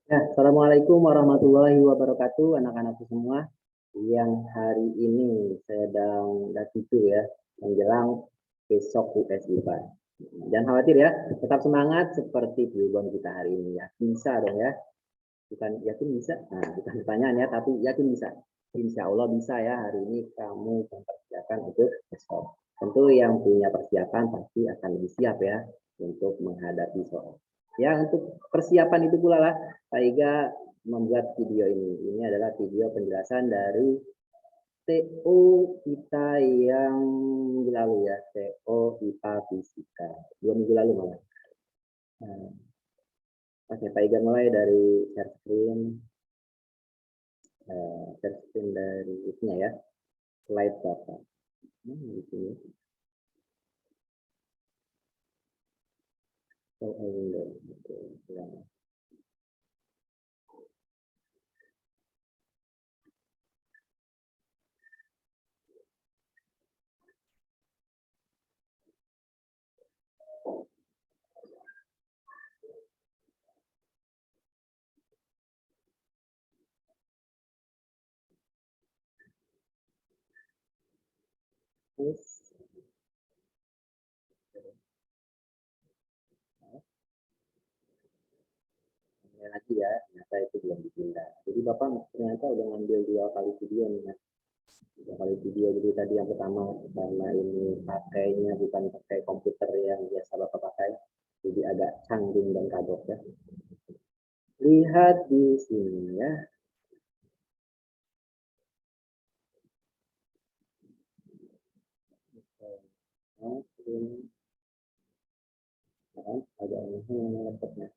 Ya, Assalamualaikum warahmatullahi wabarakatuh, anak-anakku semua. Yang hari ini sedang tujuh ya, menjelang besok US IPA. Jangan khawatir ya, tetap semangat seperti jawaban kita hari ini ya. Bisa dong ya, bukan yakin bisa. Nah, bukan pertanyaan ya, tapi yakin bisa. Insya Allah bisa ya, hari ini kamu mempersiapkan untuk besok. Tentu yang punya persiapan pasti akan lebih siap ya untuk menghadapi soal. Ya, untuk persiapan itu pula lah Pak Iga membuat video ini. Ini adalah video penjelasan dari TO kita yang minggu lalu ya, TO IPA Fisika. 2 minggu lalu malah. Nah, oke, Pak Iga mulai dari share screen. Share screen dari itunya ya, slide Bapak. Di sini. Window. Terus lagi ya, ternyata itu belum dipindah. Jadi Bapak ternyata udah ngambil 2 kali video nih ya. 2 kali video, jadi tadi yang pertama karena ini pakainya bukan pakai komputer yang biasa Bapak pakai, jadi agak canggung dan kagok ya. Lihat di sini ya. Agak ini laptopnya.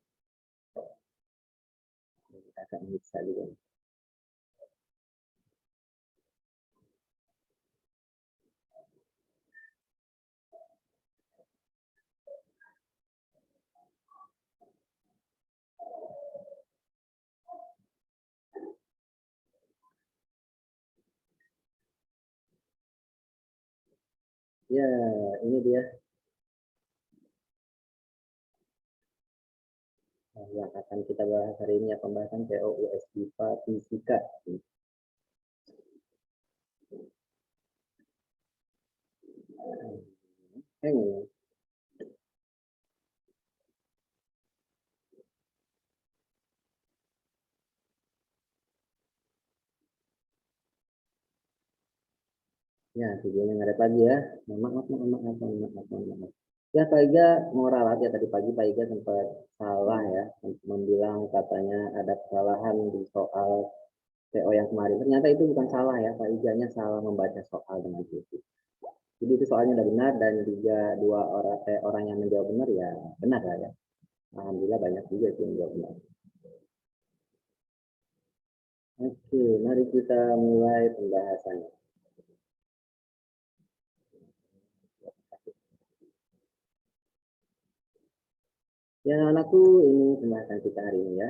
Agak bisa juga. Ya, ini dia yang akan kita bahas hari ini ya, pembahasan TOUS IPA Fisika. Ini ya, videonya ngaret lagi ya. Maaf. Ya, Pak Iga mau ralat ya, tadi pagi Pak Iga sempat salah ya, membilang katanya ada kesalahan di soal TO yang kemarin. Ternyata itu bukan salah ya, Pak Iganya salah membaca soal dengan itu. Jadi itu soalnya udah benar dan juga orang yang menjawab benar ya benar lah ya. Alhamdulillah banyak juga sih yang menjawab benar. Oke, mari kita mulai pembahasannya. Ya, anakku, ini pembahasan kita hari ini ya.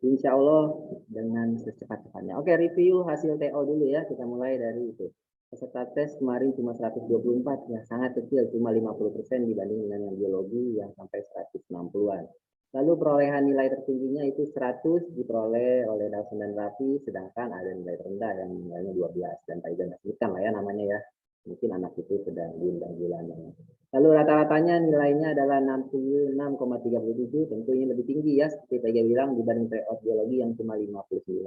Insya Allah dengan secepat-cepatnya. Oke, review hasil TO dulu ya. Kita mulai dari itu. Peserta tes kemarin cuma 124, ya sangat kecil, cuma 50% dibanding dengan yang biologi yang sampai 160-an. Lalu perolehan nilai tertingginya itu 100 diperoleh oleh Dawson dan Raffi, sedangkan ada nilai rendah yang nilainya 12. Dan Pak Ijan sebutkan lah ya namanya ya. Mungkin anak itu sedang bulan. Lalu rata-ratanya nilainya adalah 66,37, tentu ini lebih tinggi ya, seperti Pak Iga bilang dibanding tryout biologi yang cuma 59.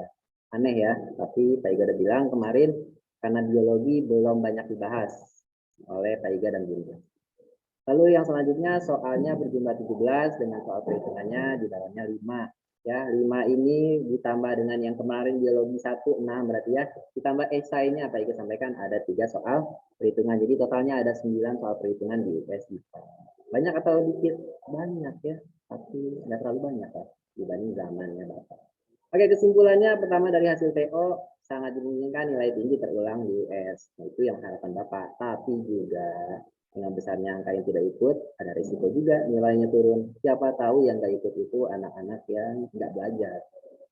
Aneh ya, tapi Pak Iga udah bilang kemarin karena biologi belum banyak dibahas oleh Pak Iga dan Bunda. Lalu yang selanjutnya soalnya berjumlah 17 dengan soal perhitungannya di dalamnya 5. Ya, 5 ini ditambah dengan yang kemarin biologi 1, 6 berarti ya. Ditambah esainya apa yang sampaikan ada 3 soal perhitungan. Jadi totalnya ada 9 soal perhitungan di UPS IPA. Banyak atau dikit? Banyak ya, tapi nggak terlalu banyak ya dibanding zamannya Bapak. Oke, kesimpulannya pertama dari hasil TO sangat dimungkinkan nilai tinggi terulang di US. Nah, itu yang harapan Bapak. Tapi juga dengan besarnya angka yang tidak ikut, ada risiko juga nilainya turun. Siapa tahu yang nggak ikut itu anak-anak yang nggak belajar.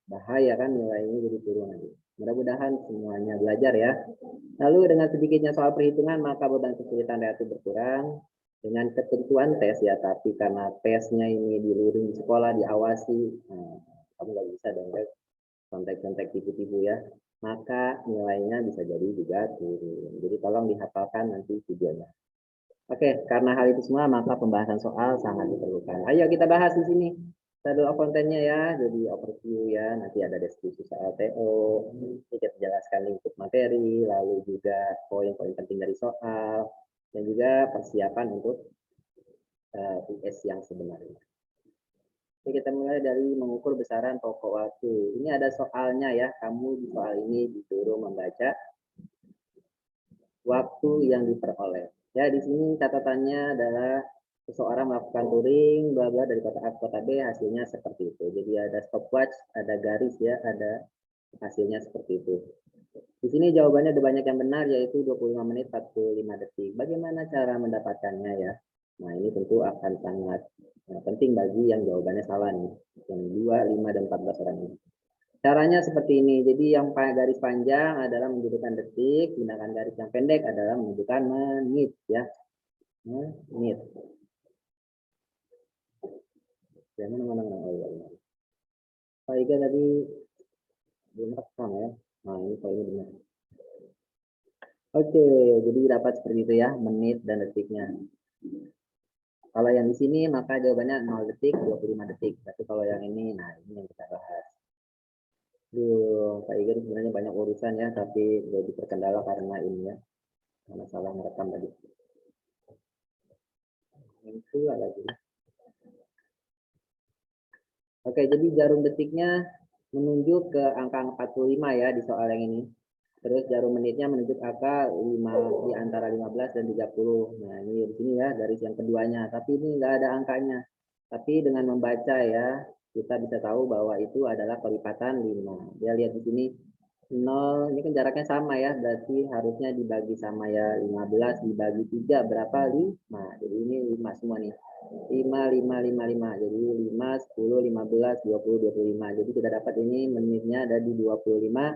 Bahaya kan nilainya jadi turun lagi. Mudah-mudahan semuanya belajar ya. Lalu dengan sedikitnya soal perhitungan, maka beban kesulitan relatif berkurang. Dengan ketentuan tes ya, tapi karena tesnya ini diluring di sekolah, diawasi, kamu nggak bisa download contek-contek tipu-tipu ya, maka nilainya bisa jadi juga turun. Jadi tolong dihafalkan nanti videonya. Oke, karena hal itu semua maka pembahasan soal sangat diperlukan. Ayo kita bahas di sini. Table of content-nya ya, jadi overview ya, nanti ada deskripsi soal TO, ini kita jelaskan lingkup materi, lalu juga poin-poin penting dari soal, dan juga persiapan untuk US yang sebenarnya. Oke, kita mulai dari mengukur besaran pokok waktu. Ini ada soalnya ya, kamu di soal ini disuruh membaca waktu yang diperoleh. Ya, di sini catatannya adalah seseorang melakukan touring bla bla dari kota A ke kota B, hasilnya seperti itu. Jadi ada stopwatch, ada garis ya, ada hasilnya seperti itu. Di sini jawabannya ada banyak yang benar, yaitu 25 menit 45 detik. Bagaimana cara mendapatkannya ya? Nah, ini tentu akan sangat penting bagi yang jawabannya salah nih. Yang 2, 5, dan 14 orang ini. Caranya seperti ini. Jadi yang garis panjang adalah menunjukkan detik, sedangkan garis yang pendek adalah menunjukkan menit ya. Menit. Yang mana? Oh iya. Pak Iga tadi belum rekam ya. Nah, ini poinnya benar. Oke, jadi dapat seperti itu ya, menit dan detiknya. Kalau yang di sini maka jawabannya 0 detik, 25 detik. Tapi kalau yang ini, nah ini yang kita bahas. Pak Iga sebenarnya banyak urusan ya, tapi jadi terkendala karena ini ya, karena salah merekam tadi. Itu lagi. Oke, jadi jarum detiknya menunjuk ke angka 45 ya di soal yang ini. Terus jarum menitnya menunjuk angka 5 di antara 15 dan 30. Nah, ini di sini ya garis yang keduanya, tapi ini enggak ada angkanya. Tapi dengan membaca ya, kita bisa tahu bahwa itu adalah kelipatan 5. Dia lihat di sini 0, ini kan jaraknya sama ya, berarti harusnya dibagi sama ya, 15 dibagi 3 berapa? 5. Jadi ini 5 semua nih. 5, 5, 5, 5. Jadi 5, 10, 15, 20, 25. Jadi kita dapat ini menitnya ada di 25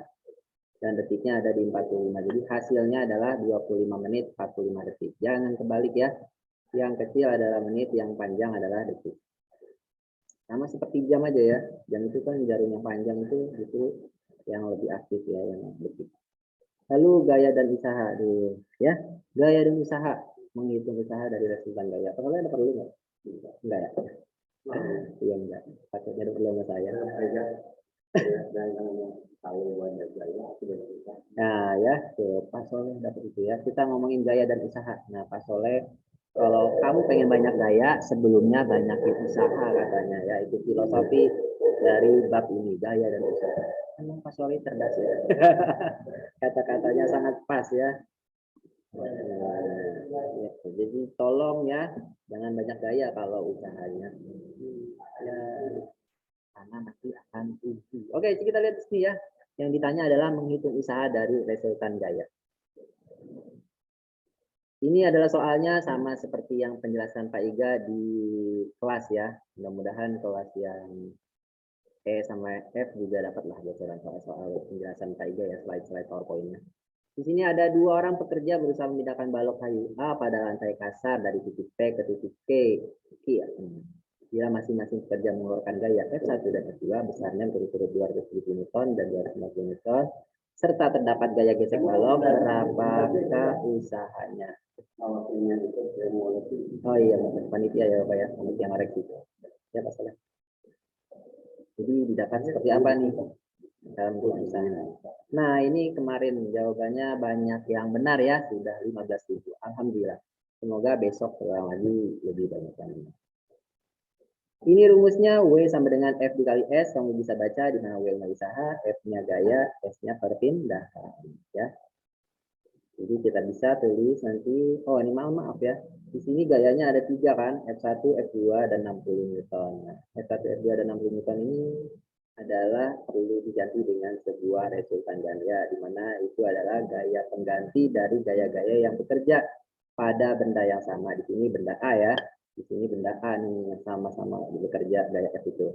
dan detiknya ada di 45. Jadi hasilnya adalah 25 menit 45 detik. Jangan kebalik ya. Yang kecil adalah menit, yang panjang adalah detik. Sama seperti jam aja ya. Jam itu kan jarum yang panjang itu yang lebih aktif ya, yang detik. Lalu gaya dan usaha dulu ya. Gaya dan usaha, menghitung usaha dari resultan gaya. Kalau ada perlu nggak? Enggak ya? Iya enggak. Takutnya ada perlu sama saya. Nah ya, Pak Soleh dapat itu ya. Kita ngomongin gaya dan usaha. Nah Pak Soleh, kalau kamu pengen banyak gaya, sebelumnya banyakin usaha katanya ya. Itu filosofi dari bab ini, gaya dan usaha. Emang Pak Soleh cerdas ya. Kata-katanya sangat pas ya. Jadi tolong ya, jangan banyak gaya kalau usahanya. Ya, karena nanti akan rugi. Oke, kita lihat di sini ya. Yang ditanya adalah menghitung usaha dari resultan gaya. Ini adalah soalnya sama seperti yang penjelasan Pak Iga di kelas ya. Mudah-mudahan kelas yang E sama F juga dapatlah bocoran soal penjelasan Pak Iga ya, slide-slide PowerPoint-nya. Di sini ada 2 orang pekerja berusaha memindahkan balok kayu A pada lantai kasar dari titik P ke titik K. Bila masing-masing pekerja mengeluarkan gaya F1 dan F2 besarnya berturut 270 Newton dan 250 Newton, serta terdapat gaya gesek balok, berapakah usahanya? Oh iya, panitia ya Pak ya, panitia ngoreksi. Ya Pak Soleh. Jadi didapat seperti apa nih dalam usaha? Nah ini kemarin jawabannya banyak yang benar ya, sudah 15.000. Alhamdulillah. Semoga besok lagi lebih banyak yang benar. Ini rumusnya W sama dengan F dikali S, kamu bisa baca di mana W-nya usaha, F-nya gaya, S-nya perpindahan ya. Jadi kita bisa tulis nanti, oh ini maaf ya. Di sini gayanya ada 3 kan, F1, F2 dan 60 Newton. Nah, F1, F2 dan 60 Newton ini adalah perlu diganti dengan sebuah resultan gaya, di mana itu adalah gaya pengganti dari gaya-gaya yang bekerja pada benda yang sama. Di sini benda A ya. Di sini benda A nih yang sama-sama bekerja gaya F itu.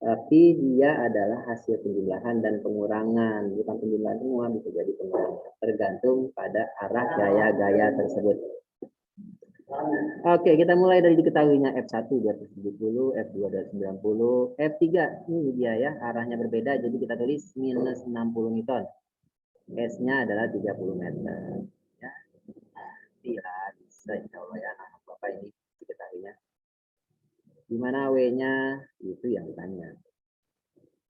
Tapi dia adalah hasil penjumlahan dan pengurangan. Bukan penjumlahan semua, bisa jadi pengurangan. Tergantung pada arah gaya-gaya tersebut. Oke, kita mulai dari diketahuinya F1 270, F2 290, F3 ini dia ya, arahnya berbeda, jadi kita tulis minus 60 Newton. S-nya adalah 30 meter. Ya, iya, bisa insya Allah ya, nah, Bapak ini diketahuinya. Di mana W-nya? Itu yang ditanya.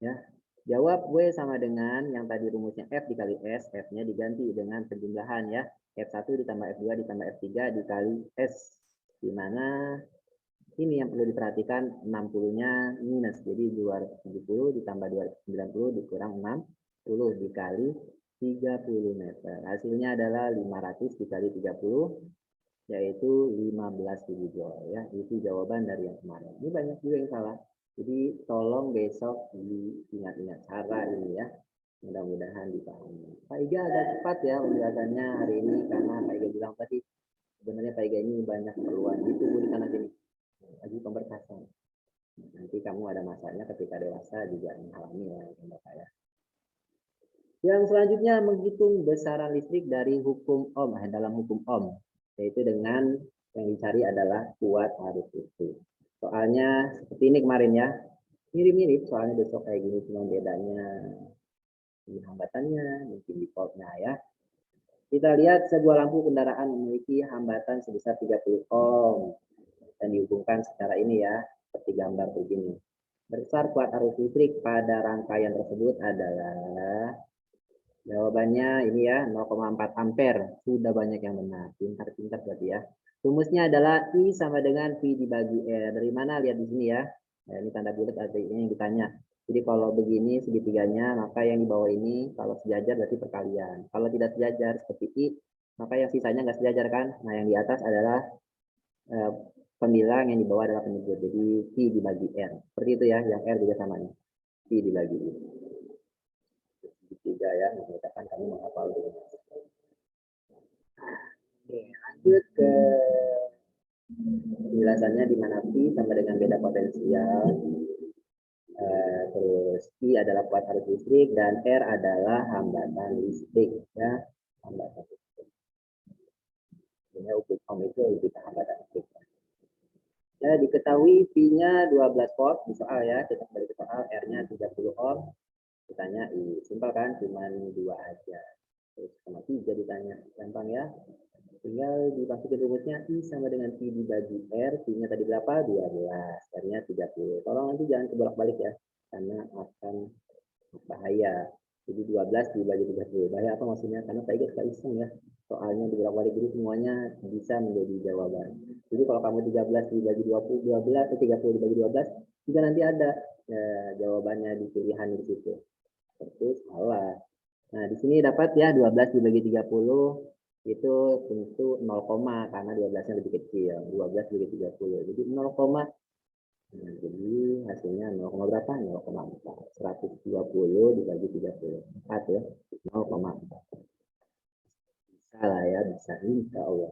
Ya, jawab W sama dengan yang tadi rumusnya F dikali S, F-nya diganti dengan penjumlahan ya. F1 ditambah F2 ditambah F3 dikali S. Di mana ini yang perlu diperhatikan 60-nya minus. Jadi 270 ditambah 290 dikurang 60 dikali 30 meter. Hasilnya adalah 500 dikali 30 yaitu 15.000 joule ya. Itu jawaban dari yang kemarin. Ini banyak juga yang salah. Jadi tolong besok diingat-ingat cara ini ya. Mudah-mudahan dipahami. Pak Iga agak cepat ya penjelasannya hari ini karena Pak Iga bilang tadi sebenarnya Pak Iga ini banyak keperluan. Ditunggu di kanan sini lagi pemberkasan. Nanti kamu ada masanya ketika dewasa juga mengalami ya, Bapak ya. Yang selanjutnya menghitung besaran listrik dari hukum Ohm dalam hukum Ohm, yaitu dengan yang dicari adalah kuat arus listrik. Soalnya seperti ini kemarin ya, mirip-mirip soalnya besok kayak gini, cuma bedanya di hambatannya, mungkin di voltnya ya. Kita lihat sebuah lampu kendaraan memiliki hambatan sebesar 30 ohm dan dihubungkan secara ini ya, seperti gambar begini. Besar kuat arus listrik pada rangkaian tersebut adalah, jawabannya ini ya, 0,4 ampere. Sudah banyak yang benar. Pintar-pintar berarti ya. Rumusnya adalah I sama dengan V dibagi R. Dari mana? Lihat di sini ya. Nah, ini tanda bulat artinya yang ditanya. Jadi kalau begini segitiganya, maka yang di bawah ini kalau sejajar berarti perkalian. Kalau tidak sejajar seperti I, maka yang sisanya nggak sejajar kan. Nah yang di atas adalah pembilang, yang di bawah adalah penyebut. Jadi V dibagi R. Seperti itu ya, yang R juga sama nih. V dibagi I. Tiga ya, mengatakan kami menghafal dulu. Oke, lanjut ke penjelasannya di mana P sama dengan beda potensial. Terus I adalah kuat arus listrik dan R adalah hambatan listrik ya, hambatan listrik. Ini ukur ohm itu lebih ke hambatan listrik. Ya, diketahui P-nya 12 volt di soal ya, kita kembali ke soal, R-nya 30 ohm. Ditanya I, simpel kan, cuman 2 aja. Terus sama 3 ditanya, gampang ya. Tinggal dimasukin rumusnya I sama dengan P dibagi R, P-nya tadi berapa? 12, R-nya 30. Tolong nanti jangan kebolak-balik ya, karena akan bahaya. Jadi 12 dibagi 30. Bahaya apa maksudnya? Karena Pak Iga suka iseng ya. Soalnya dibolak-balik dulu semuanya bisa menjadi jawaban. Jadi kalau kamu 13 dibagi 20, 12, 30 dibagi 12, juga nanti ada jawabannya di pilihan di situ. Terus salah. Nah, di sini dapat ya 12 dibagi 30 itu tentu 0, karena 12-nya lebih kecil. 12 dibagi 30. Jadi 0, nah, jadi hasilnya 0, berapa? 0,4. 120 dibagi 30. 4 ya. 0,4. Bisa lah ya, bisa insya Allah.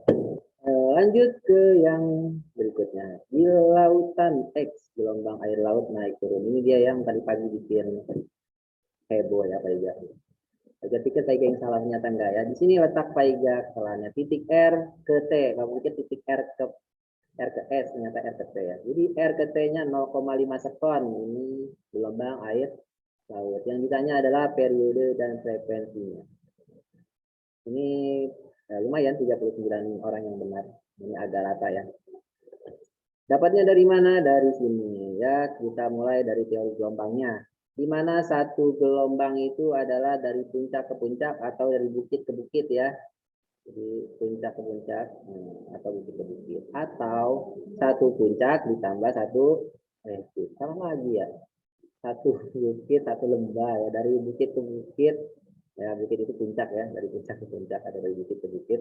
Lanjut ke yang berikutnya. Di lautan X, gelombang air laut naik turun. Ini dia yang tadi pagi bikin heboh ya Pak Iga. Saya pikir Pak Iga yang salah, ternyata enggak ya. Di sini letak Pak Iga kesalahannya. Titik R ke T. Kamu pikir titik R ke S, ternyata R ke T ya. Jadi R ke T-nya 0,5 sekon. Ini gelombang air laut. Yang ditanya adalah periode dan frekuensinya. Ini lumayan 39 orang yang benar. Ini agak rata ya. Dapatnya dari mana? Dari sini ya. Kita mulai dari teori gelombangnya. Di mana satu gelombang itu adalah dari puncak ke puncak atau dari bukit ke bukit ya. Jadi puncak ke puncak atau bukit ke bukit. Atau satu puncak ditambah satu sama lagi ya. Satu bukit, satu lembah ya. Dari bukit ke bukit. Ya, bukit itu puncak ya. Dari puncak ke puncak atau dari bukit ke bukit.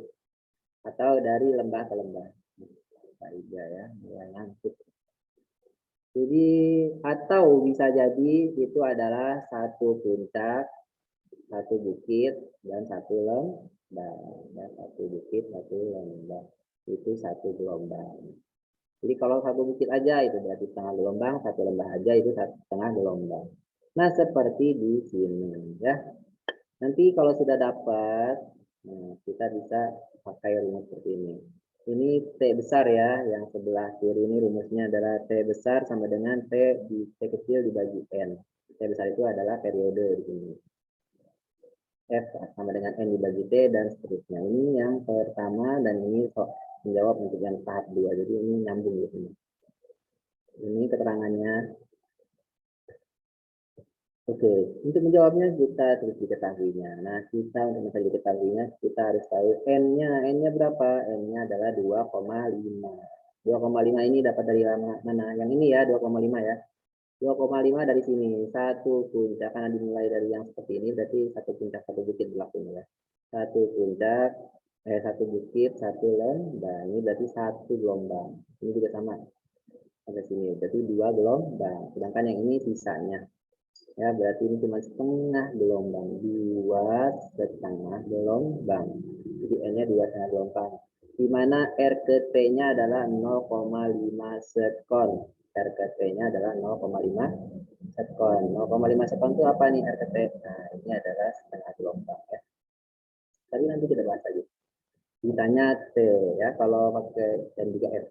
Atau dari lembah ke lembah. Pak Iga ya, mulai ngantuk. Jadi atau bisa jadi itu adalah satu puncak, satu bukit, dan satu lembah. Ya, satu bukit, satu lembah. Itu satu gelombang. Jadi kalau satu bukit aja itu berarti setengah gelombang, satu lembah aja itu setengah gelombang. Nah seperti di sini ya. Nanti kalau sudah dapat, nah, kita bisa pakai rumus seperti ini. Ini T besar ya, yang sebelah kiri ini rumusnya adalah T besar sama dengan T kecil dibagi N. T besar itu adalah periode di sini. F sama dengan N dibagi T dan seterusnya. Ini yang pertama dan ini menjawab untuk yang tahap 2. Jadi ini nyambung di sini. Ini keterangannya. Oke, untuk menjawabnya kita terus diketahuinya. Nah, kita untuk mencari diketahuinya, kita harus tahu N-nya. N-nya berapa? N-nya adalah 2,5. 2,5 ini dapat dari mana? Yang ini ya, 2,5 ya. 2,5 dari sini. Satu puncak, karena dimulai dari yang seperti ini, berarti satu puncak, satu bukit berlakunya ya. Satu puncak, satu bukit, satu lembah. Ini berarti satu gelombang. Ini juga sama. Sampai sini, berarti 2 gelombang. Sedangkan yang ini sisanya. Ya, berarti ini cuma setengah gelombang, 2,5 gelombang. Jadi N-nya 2,5 gelombang. Di mana R ke T-nya adalah 0,5 sekon. R ke T-nya adalah 0,5 sekon. 0,5 sekon itu apa nih R ke T? Nah, ini adalah setengah gelombang ya. Tapi nanti kita bahas lagi. Ditanya T ya, kalau pakai dan juga F.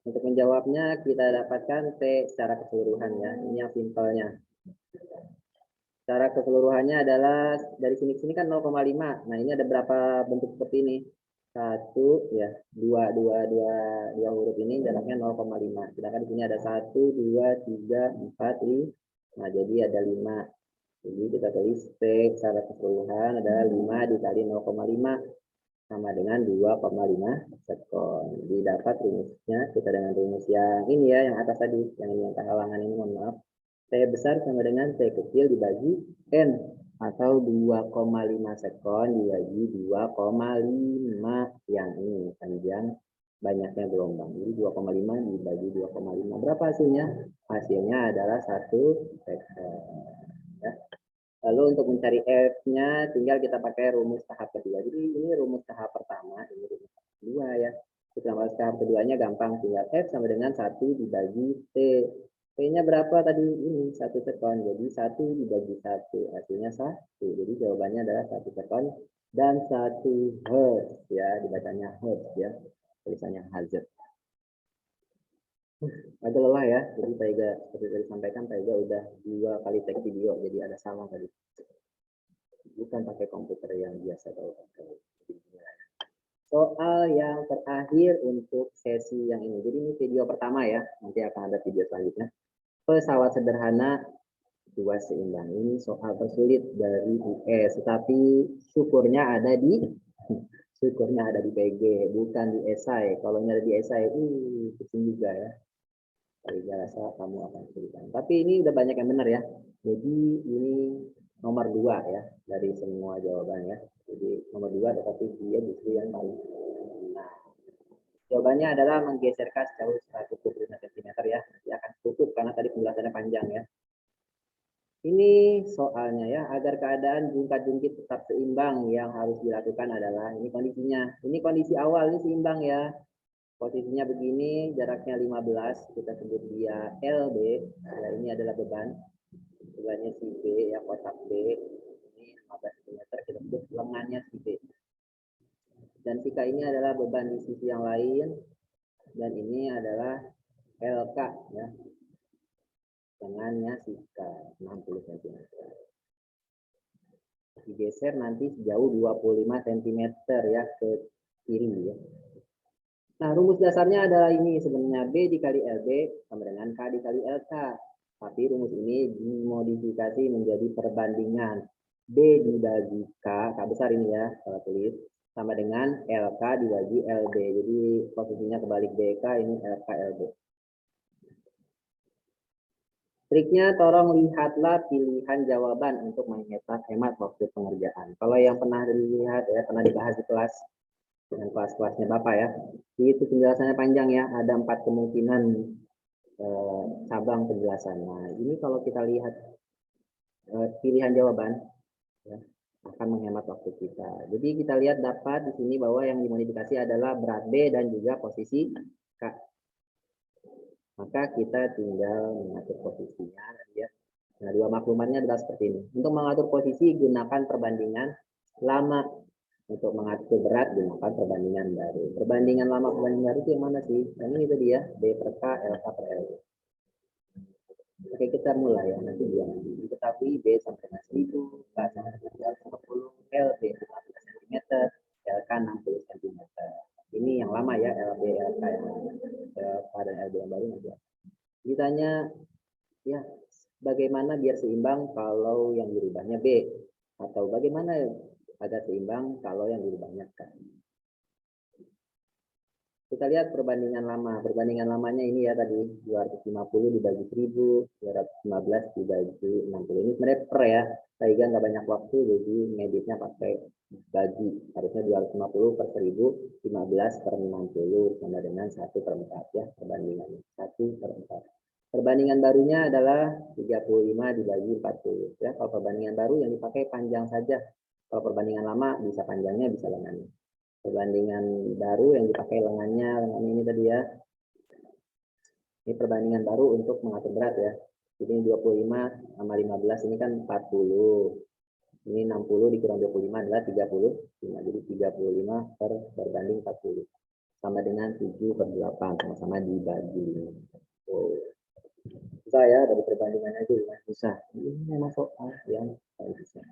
Untuk menjawabnya kita dapatkan T secara keseluruhan ya. Ini yang simpelnya. Secara keseluruhannya adalah dari sini ke sini kan 0,5. Nah, ini ada berapa bentuk seperti ini? Satu ya, dua huruf ini jaraknya 0,5. Sedangkan di sini ada 1, 2, 3, 4, 5. Nah, jadi ada 5. Jadi kita tulis T secara keseluruhan adalah 5 dikali 0,5 sama dengan 2,5 sekon. Jadi dapat rumusnya kita dengan rumus yang ini ya, yang atas tadi, yang ini yang halangan ini, mohon maaf. T besar sama dengan T kecil dibagi N atau 2,5 sekon dibagi 2,5 yang ini panjang banyaknya gelombang. Jadi 2,5 dibagi 2,5 berapa hasilnya? Hasilnya adalah 1 sekon. Ya. Lalu untuk mencari F-nya tinggal kita pakai rumus tahap kedua. Jadi ini rumus tahap pertama, ini rumus tahap kedua ya. Kita tahap keduanya gampang, tinggal F sama dengan 1 dibagi T. T-nya berapa tadi? Ini 1 sekon. Jadi 1 dibagi 1, hasilnya 1. Jadi jawabannya adalah 1 sekon dan 1 hertz ya, dibacanya hertz ya. Tulisannya Hz. Agak lelah ya, jadi Pak Ega seperti tadi sampaikan, Pak Ega udah 2 kali take video, jadi ada salah tadi. Bukan pakai komputer yang biasa kalau pakai video. Soal yang terakhir untuk sesi yang ini. Jadi ini video pertama ya, nanti akan ada video selanjutnya. Pesawat sederhana 2 seimbang. Ini soal tersulit dari US, tetapi syukurnya ada di PG, bukan di esai. Kalau ada di esai, pusing juga ya. Saya rasa kamu akan kesulitan. Tapi ini udah banyak yang benar ya. Jadi ini nomor 2 ya dari semua jawaban ya. Jadi nomor 2 tetapi dia justru yang paling. Nah, jawabannya adalah menggeserkan sejauh 125 cm ya. Nanti akan tutup karena tadi penjelasannya panjang ya. Ini soalnya ya, agar keadaan jungkat-jungkit tetap seimbang yang harus dilakukan adalah ini kondisinya. Ini kondisi awal ini seimbang ya. Posisinya begini, jaraknya 15, kita sebut dia LB. Ya, ini adalah bebannya si B, ya kotak B. Ini 15 cm, kita sebut lengannya si B. Dan jika ini adalah beban di sisi yang lain, dan ini adalah LK, ya. Lengannya si K, 60 cm. Digeser nanti sejauh 25 cm ya ke kiri ya. Nah, rumus dasarnya adalah ini sebenarnya B dikali LB sama dengan K dikali LK. Tapi rumus ini dimodifikasi menjadi perbandingan B dibagi K besar ini ya, kalau tulis, sama dengan LK dibagi LB. Jadi posisinya kebalik BK, ini LK LB. Triknya, tolong lihatlah pilihan jawaban untuk menghemat waktu pengerjaan. Kalau yang pernah dilihat ya, pernah dibahas di kelas, dengan kelas-kelasnya Bapak ya. Itu penjelasannya panjang ya, ada 4 kemungkinan cabang penjelasan. Nah, ini kalau kita lihat pilihan jawaban ya, akan menghemat waktu kita. Jadi kita lihat dapat di sini bahwa yang dimodifikasi adalah berat B dan juga posisi K. Maka kita tinggal mengatur posisinya ya. Nah, 2 maklumatnya adalah seperti ini. Untuk mengatur posisi gunakan perbandingan lama. Untuk mengatur berat gunakan perbandingan baru. Perbandingan lama perbandingan baru itu yang mana sih? Nah, ini tadi ya, B per K, LK per L. Oke, kita mulai ya. Nanti diketahui B sampai dengan 1000, K sampai dengan 250, L B 15 cm, LK 60 cm. Ini yang lama ya, LB, LK yang lama. LK dan LB yang baru nanti. Ditanya, ya bagaimana biar seimbang kalau yang dirubahnya B? Atau bagaimana agar seimbang kalau yang dirubahnya K? Kita lihat perbandingan lama. Perbandingan lamanya ini ya tadi 250 dibagi 1000, 215 dibagi 60. Ini sebenarnya per ya. Saya nggak banyak waktu jadi ngeditnya pakai bagi. Harusnya 250 per 1000, 15 per 60 sama dengan 1 per 4 ya perbandingannya. 1 per 4. Perbandingan barunya adalah 35 dibagi 40. Ya, kalau perbandingan baru yang dipakai panjang saja. Kalau perbandingan lama bisa panjangnya bisa lengannya. Perbandingan baru yang dipakai lengan ini tadi ya. Ini perbandingan baru untuk mengatur berat ya. Jadi 25 sama 15 ini kan 40. Ini 60 dikurang 25 adalah 30. Jadi 35 per berbanding 40. Sama dengan 7 per 8. Sama-sama dibagi. Oh. Susah ya dari perbandingannya itu. Susah. Ini memang soal yang paling susah.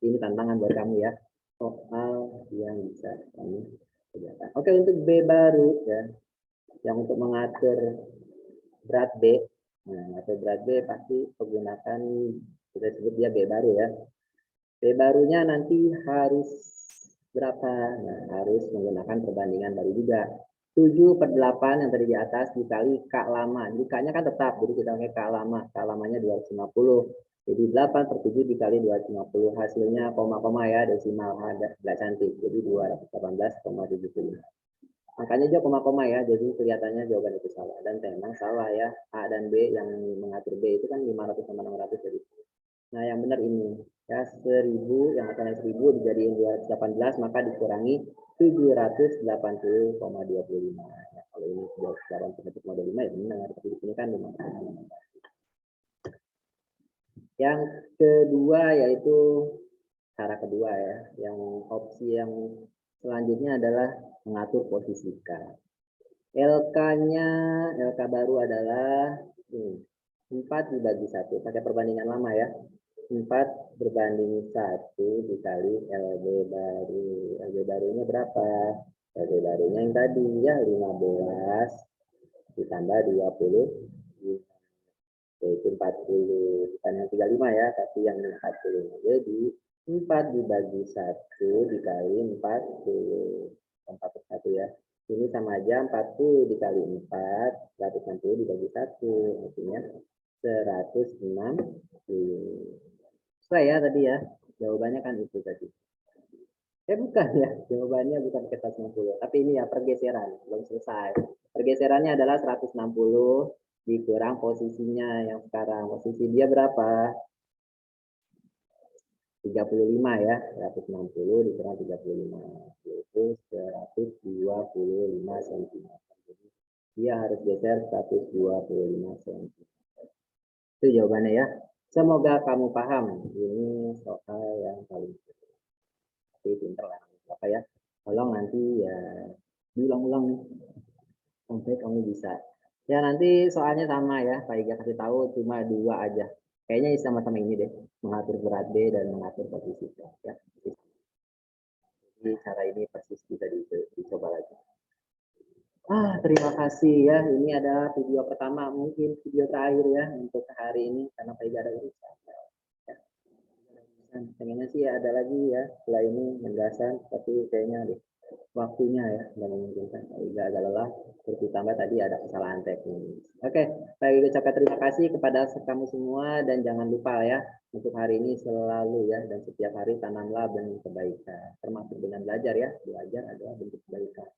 Ini tantangan buat kamu ya. Soal yang bisa kami kerjakan. Oke, untuk B baru ya, yang untuk mengatur berat B, nah atau berat B pasti menggunakan kita sebut dia B baru ya. B barunya nanti harus berapa? Nah, harus menggunakan perbandingan baru juga. 7 per 8 yang tadi di atas dikali K lama. Jadi K-nya kan tetap, jadi kita pakai K lama. K lamanya 250. Jadi 8 per 7 dikali 250. Hasilnya koma-koma ya, desimal ada nggak cantik. Jadi 218,75. Angkanya juga koma-koma ya, jadi kelihatannya jawaban itu salah. Dan memang salah ya, A dan B yang mengatur B itu kan 500 sama 600 jadi. Nah yang benar ini, ya 1000, yang asalnya 1000 dijadiin 218, maka dikurangi 780,25. Ya, kalau ini 280,25 ya benar, tapi di sini kan 500. Yang kedua yaitu cara kedua ya, yang opsi yang selanjutnya adalah mengatur posisi K. LK-nya, LK baru adalah 4 dibagi 1, pakai perbandingan lama ya. 4 berbanding 1 dikali LB baru. LB barunya berapa? LB barunya yang tadi ya 15 ditambah 20 yaitu 40, bukan yang 35 ya, tapi yang 40. Jadi 4 dibagi 1 dikali 40. 41 ya. Ini sama aja 40 dikali 4, 160 dibagi 1, artinya 160. Selesai ya tadi ya. Jawabannya kan itu tadi. Bukan ya, jawabannya bukan ke 160, tapi ini ya pergeseran, belum selesai. Pergeserannya adalah 160 dikurang posisinya yang sekarang. Posisi dia berapa? 35 ya, 160 dikurang 35, yaitu 125 cm. Jadi dia harus geser 125 cm. Itu jawabannya ya. Semoga kamu paham. Ini soal yang paling pinter lah. Apa ya? Tolong nanti ya diulang-ulang sampai kamu bisa. Ya nanti soalnya sama ya, Pak Iga kasih tahu cuma 2 aja. Kayaknya sama-sama ini deh, mengatur berat B dan mengatur posisi B. Ya. Jadi cara ini persis bisa dicoba lagi. Terima kasih ya. Ini adalah video pertama, mungkin video terakhir ya untuk hari ini karena Pak Iga ada urusan. Ya. Pengennya sih ada lagi ya setelah ini penjelasan, tapi kayaknya waktunya ya nggak memungkinkan. Juga agak lelah, terus ditambah tadi ada kesalahan teknis. Oke, saya ucapkan terima kasih kepada kamu semua dan jangan lupa ya untuk hari ini selalu ya dan setiap hari tanamlah benih kebaikan, termasuk dengan belajar ya. Belajar adalah bentuk kebaikan.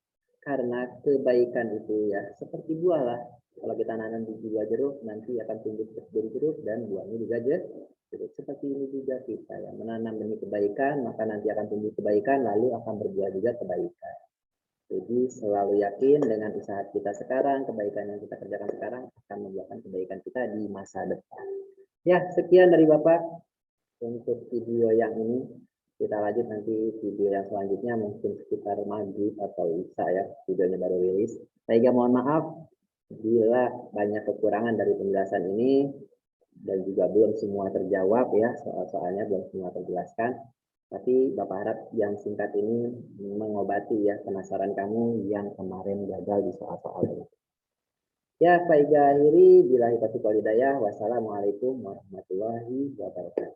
Karena kebaikan itu ya seperti buah lah. Kalau kita nanam biji buah jeruk nanti akan tumbuh jadi jeruk dan buahnya juga jeruk. Seperti ini juga kita ya menanam benih kebaikan maka nanti akan tumbuh kebaikan lalu akan berbuah juga kebaikan. Jadi selalu yakin dengan usaha kita sekarang, kebaikan yang kita kerjakan sekarang akan membuahkan kebaikan kita di masa depan. Ya sekian dari Bapak untuk video yang ini. Kita lanjut nanti video yang selanjutnya mungkin sekitar maghrib atau isya ya, videonya baru rilis. Saya mohon maaf bila banyak kekurangan dari penjelasan ini dan juga belum semua terjawab ya, soal-soalnya belum semua terjelaskan. Tapi Bapak harap yang singkat ini mengobati ya penasaran kamu yang kemarin gagal di soal-soal ini. Ya, Pak Iga akhiri, billahi taufiq wal hidayah. Wassalamualaikum warahmatullahi wabarakatuh.